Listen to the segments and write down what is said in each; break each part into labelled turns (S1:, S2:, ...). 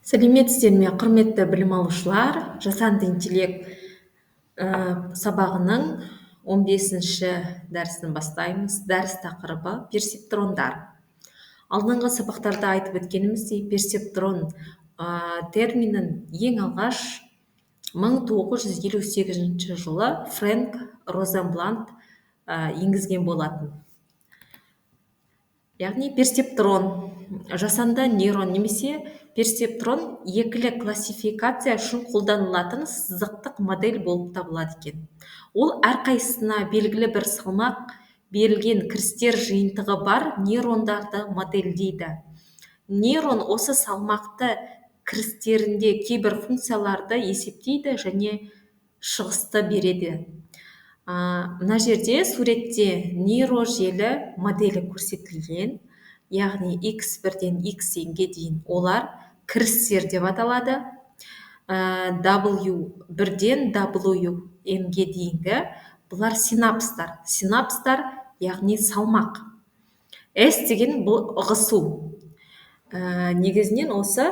S1: Сәлеметсіздер ме, құрметті білім алушылар? Жасанды интеллект сабағының 15-ші дәрісін бастаймыз. Дәріс тақырыбы персептрондар. Алдыңғы сабақтарда айтып өткеніміздей, персептрон терминін ең алғаш 1958 жылы Фрэнк Розенблат енгізген болатын. Яғни персептрон жасанды нейрон немесе персептрон екілі классификация үшін қолданылатын сызықтық модель болып табылады екен. Ол әрқайсысына белгілі бір салмақ берілген кірістер жиынтығы бар нейрондарды модельдейді. Нейрон осы салмақты кірістерінде кейбір функцияларды есептейді және шығысты береді. Мына жерде суретте нейрожелі моделі көрсетілген, яғни x1-ден xnге дейін олар кірістер деп аталады. W1-ден WNге дейінгі бұлар синапстар. Синапстар яғни салмақ. S деген бұл ығысу. Негізінен осы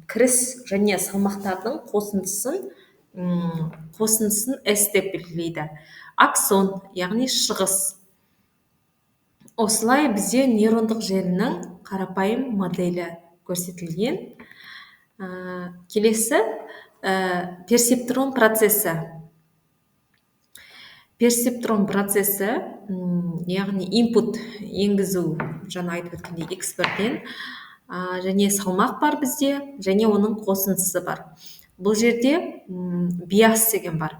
S1: кіріс және салмақтардың қосындысын S деп белгілейді. Аксон, яғни шығыс. Осылай бізде нейрондық желінің қарапайым моделі көрсетілген. Келесі персептрон процесі. Персептрон процесі, яғни input енгізу, жаңа айтып өткендей x1-ден және салмақ бар бізде, және оның қосындысы бар. Бұл жерде биас деген бар.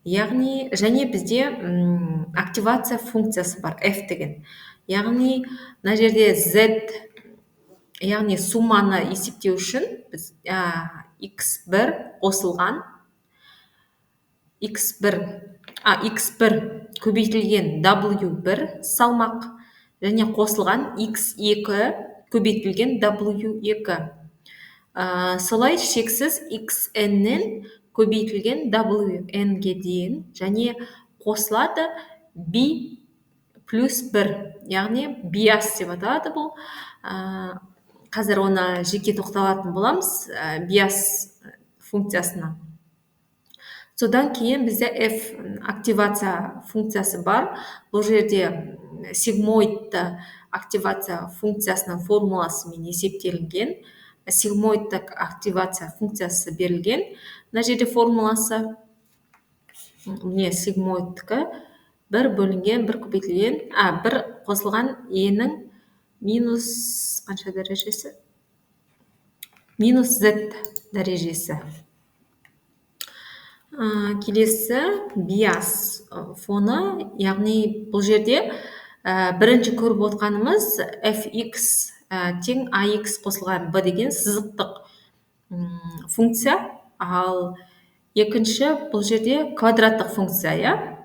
S1: Яғни және бізде активация функциясы бар, F деген. Яғни мына жерде Z, яғни сумманы есептеу үшін біз x1 қосылған x1 көбейтілген W1 салмақ және қосылған x2 көбейтілген W2. Солай шексіз xn-нен көбейтілген WN-ге дейін және қосылады B плюс 1, яғни биас деп аталады бұл. Қазір оны жеке тоқталатын боламыз, биас функциясына. Содан кейін бізде F активация функциясы бар. Бұл жерде сигмоидты активация функциясының формуласымен есептелінген. Сигмоидтік активация функциясы берілген. Мына жерде формуласы сигмоидтікі 1 бөлінген 1 көбейтілген 1 қосылған e-нің минус қанша дәрежесі? Минус z дәрежесі. Келесі биас фоны, яғни бұл жерде бірінші көріп отқанымыз fx тең ax қосылған b деген сызықтық функция, ал екінші бұл жерде квадраттық функция,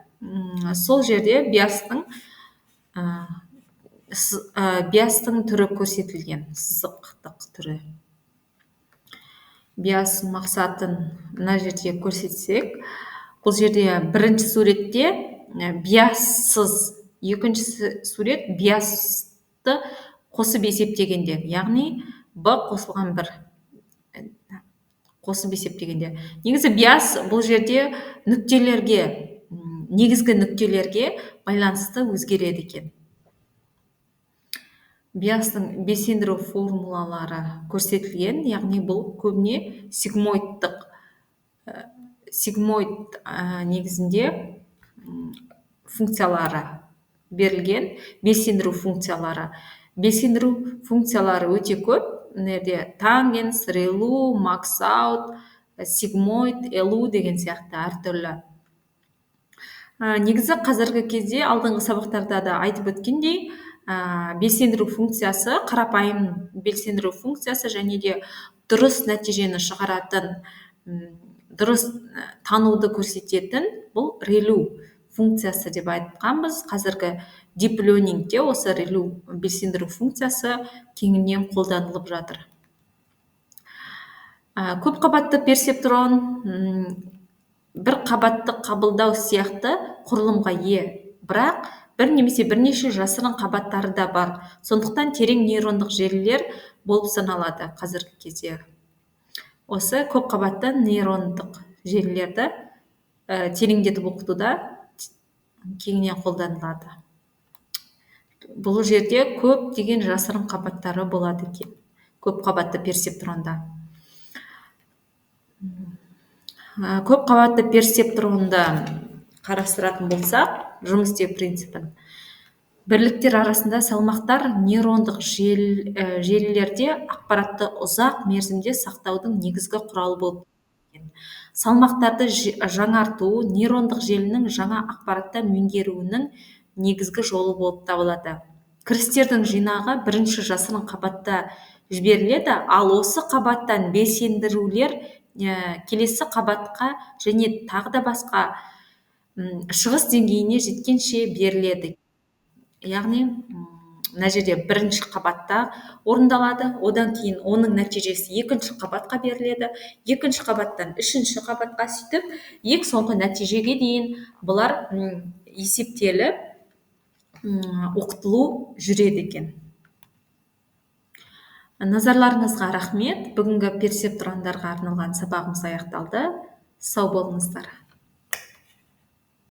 S1: сол жерде биастың түрі көрсетілген, сызықтық түрі. Биас мақсатын мына жерде көрсетсек, бұл жерде бірінші суретте биассыз, екінші сурет биасты қосып есептегенде, яғни b қосылған 1 қосып есептегенде. Негізі биас бұл жерде негізгі нүктелерге байланысты өзгереді екен. Биастың безендіру формулалары көрсетілген, яғни бұл көбіне сигмоид негізінде функциялары берілген, безендіру функциялары. Безендіру функциялары өте көп. Тангенс, релу, максаут, сигмоид, элу деген сияқты әртүрлі. Негізі қазіргі кезде алдыңғы сабақтарда да айтып өткендей, белсендіру функциясы, қарапайым белсендіру функциясы және де дұрыс нәтижені шығаратын, дұрыс тануды көрсететін бұл релу функциясы деп айтқанбыз. Қазіргі deep learningте осы релу белсендіру функциясы кеңінен қолданылып жатыр. Көп қабатты персептрон бір қабатты қабылдау сияқты құрылымға бірақ бір немесе бірнеше жасырын қабаттары да бар. Сондықтан терең нейрондық желілер болып саналады қазіргі кезде. Осы көпқабатты нейрондық желілерді тереңдетіп оқытуда кеңінен қолданылады. Бұл жерде көптеген жасырын қабаттары болады екен, көпқабатты персептронда. Көпқабатты персептронды қарастыратын болсақ, жұмыс істеу принципін. Бірліктер арасында салмақтар нейрондық желілерде ақпаратты ұзақ мерзімде сақтаудың негізгі құралы болып келген. Салмақтарды жаңарту нейрондық желінің жаңа ақпаратты меңгеруінің негізгі жолы болып табылады. Кірістердің жинағы бірінші жасырын қабатта жіберіледі, ал осы қабаттан белсендірулер келесі қабатқа және тағы да басқа шығыс деңгейіне жеткенше беріледі. Яғни мына жерде бірінші қабатта орындалады, одан кейін оның нәтижесі екінші қабатқа беріледі, екінші қабаттан үшінші қабатқа, сөйтіп ең соңғы нәтижеге дейін бұлар есептеліп оқытылу жүреді екен. Назарларыңызға рахмет. Бүгінгі персептрондарға арналған сабағымыз аяқталды. Сау болыңыздар.